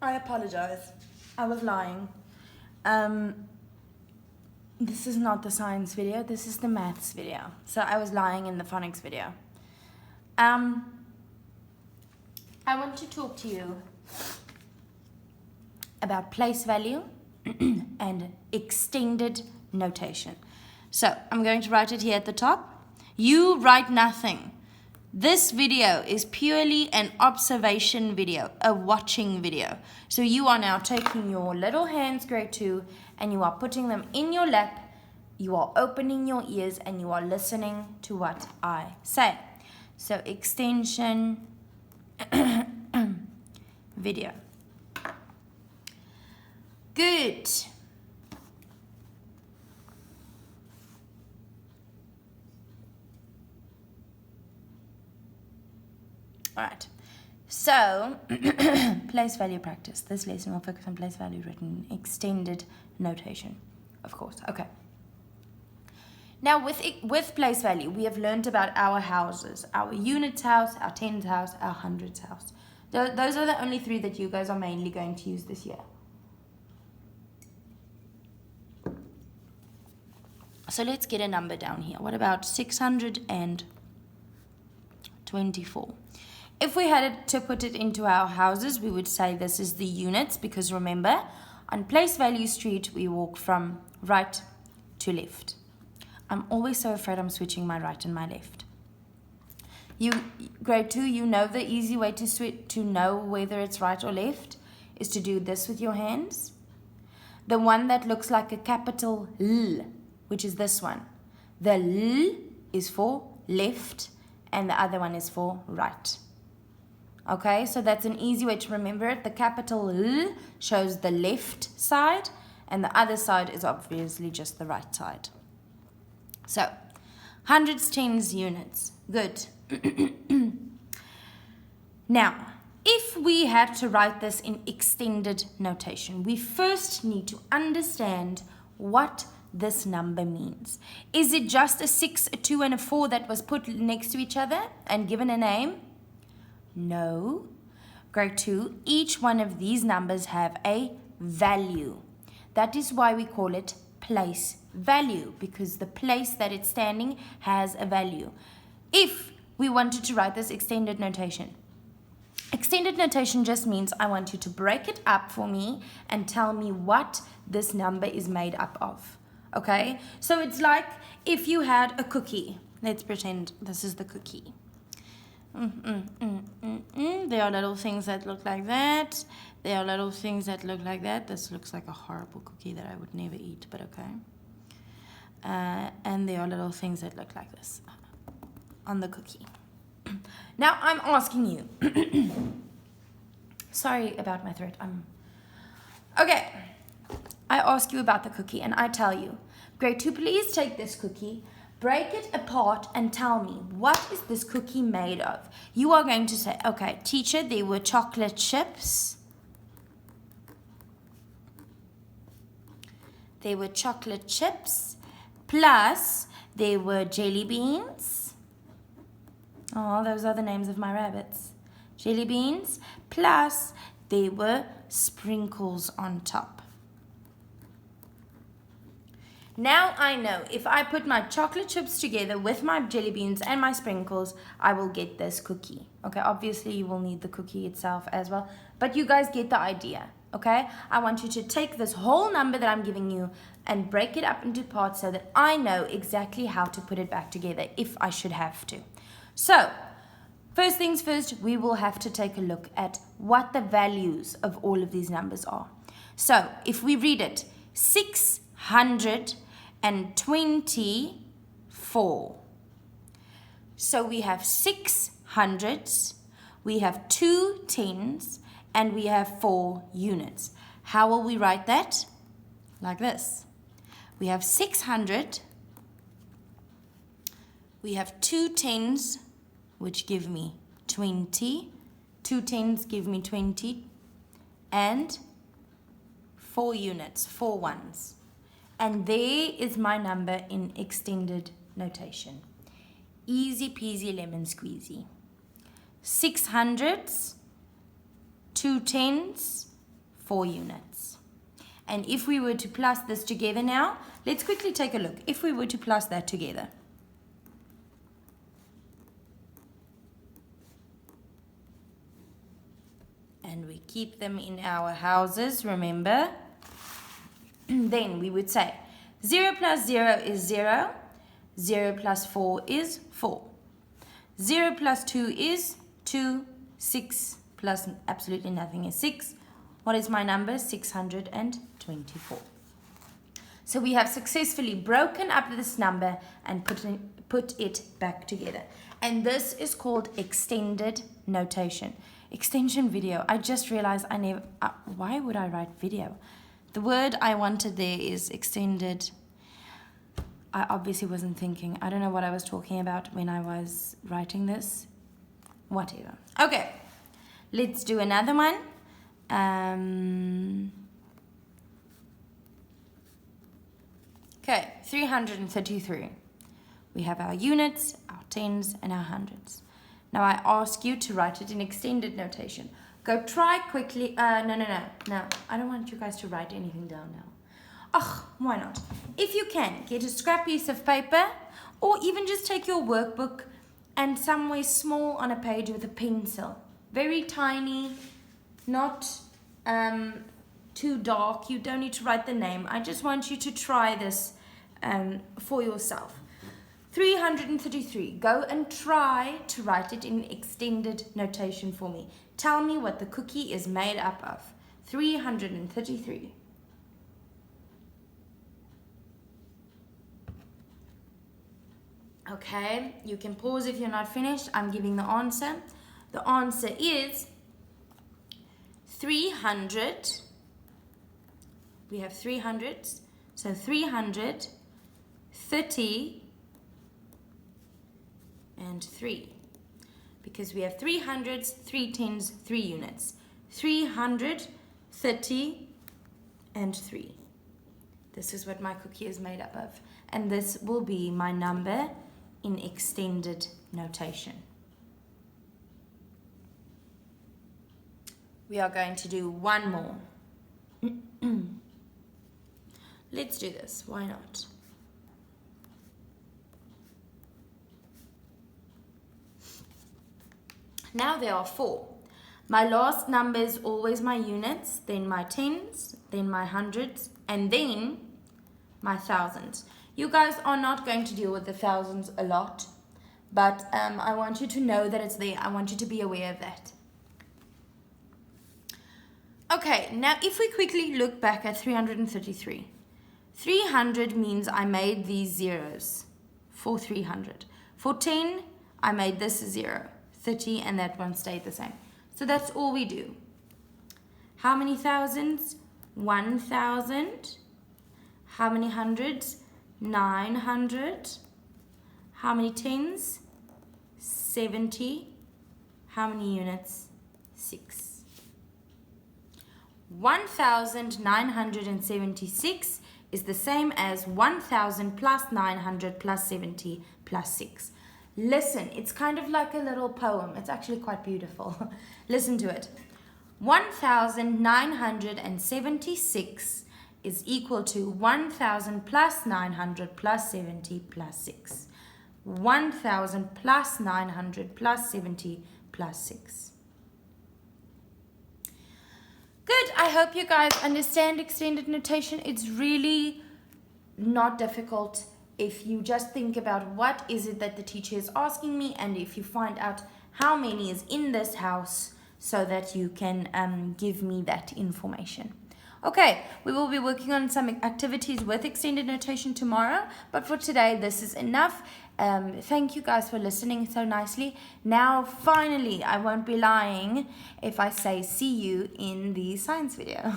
I apologize. I was lying. This is not the science video, this is the maths video. So I was lying in the phonics video. I want to talk to you about place value and extended notation. So I'm going to write it here at the top. You write nothing. This video is purely an observation video, a watching video. So you are now taking your little hands, grade 2, and you are putting them in your lap. You are opening your ears and you are listening to what I say. So extension video. Good. All right, so place value practice. This lesson will focus on place value written extended notation, of course. Okay. Now with place value, we have learned about our houses, our units house, our tens house, our hundreds house. Those are the only 3 that you guys are mainly going to use this year. So let's get a number down here. What about 624? If we had to put it into our houses, we would say this is the units, because remember, on place value street, we walk from right to left. I'm always so afraid I'm switching my right and my left. You, grade 2, you know the easy way to know whether it's right or left is to do this with your hands. The one that looks like a capital L, which is this one. The L is for left and the other one is for right. Okay, so that's an easy way to remember it. The capital L shows the left side and the other side is obviously just the right side. So, hundreds, tens, units. Good. Now, if we had to write this in extended notation, we first need to understand what this number means. Is it just a 6, a 2, and a 4 that was put next to each other and given a name? No. Grade 2, each one of these numbers have a value. That is why we call it place value, because the place that it's standing has a value. If we wanted to write this extended notation just means I want you to break it up for me and tell me what this number is made up of. Okay? So it's like if you had a cookie. Let's pretend this is the cookie. There are little things that look like that. There are little things that look like that. This looks like a horrible cookie that I would never eat, but okay. And there are little things that look like this on the cookie. Now I'm asking you. Sorry about my throat. Okay. I ask you about the cookie and I tell you, grade 2, please take this cookie, break it apart and tell me, what is this cookie made of? You are going to say, okay, teacher, there were chocolate chips. There were chocolate chips, plus there were jelly beans. Oh, those are the names of my rabbits. Jelly beans, plus there were sprinkles on top. Now I know if I put my chocolate chips together with my jelly beans and my sprinkles, I will get this cookie. Okay, obviously you will need the cookie itself as well, but you guys get the idea. Okay, I want you to take this whole number that I'm giving you and break it up into parts so that I know exactly how to put it back together if I should have to. So, first things first, we will have to take a look at what the values of all of these numbers are. So, if we read it, 624. So we have 6 hundreds, we have 2 tens, and we have 4 units. How will we write that? Like this. We have 600, we have 2 tens, which give me 20, 2 tens give me 20, and 4 units, 4 ones. And there is my number in extended notation. Easy peasy lemon squeezy. 6 hundreds, 2 tens, 4 units. And if we were to plus this together now, let's quickly take a look. If we were to plus that together, and we keep them in our houses, remember, then we would say 0 plus 0 is 0, 0 plus 4 is 4, 0 plus 2 is 2, 6 plus absolutely nothing is 6. What is my number? 624. So we have successfully broken up this number and put it back together. And this is called extended notation. Extension video. I just realized why would I write video? The word I wanted there is extended. I obviously wasn't thinking. I don't know what I was talking about when I was writing this. Whatever. Okay, let's do another one. Okay, 333. We have our units, our tens, and our hundreds. Now I ask you to write it in extended notation. Go try quickly. No. I don't want you guys to write anything down now. Ugh, why not? If you can, get a scrap piece of paper, or even just take your workbook and somewhere small on a page with a pencil. Very tiny, not too dark. You don't need to write the name. I just want you to try this for yourself. 333. Go and try to write it in extended notation for me. Tell me what the cookie is made up of. 333. Okay, you can pause if you're not finished. I'm giving the answer. The answer is 300. We have 300s. So 330 and 3. Because we have 300s, 3 tens, 3 units. 330 and 3. This is what my cookie is made up of. And this will be my number in extended notation. We are going to do one more. Let's do this. Why not? Now there are 4. My last number is always my units, then my tens, then my hundreds, and then my thousands. You guys are not going to deal with the thousands a lot, but I want you to know that it's there. I want you to be aware of that. Okay, now if we quickly look back at 333. 300 means I made these zeros for 300. For 10, I made this a 0. 30, and that one stayed the same. So that's all we do. How many thousands? 1,000. How many hundreds? 900. How many tens? 70. How many units? 6. 1,976 is the same as 1,000 plus 900 plus 70 plus 6. Listen, it's kind of like a little poem. It's actually quite beautiful. Listen to it. 1,976 is equal to 1,000 plus 900 plus 70 plus 6. 1,000 plus 900 plus 70 plus 6. Good. I hope you guys understand extended notation. It's really not difficult if you just think about what is it that the teacher is asking me, and if you find out how many is in this house so that you can give me that information. Okay, we will be working on some activities with extended notation tomorrow, but for today this is enough. Thank you guys for listening so nicely. Now finally, I won't be lying if I say see you in the science video.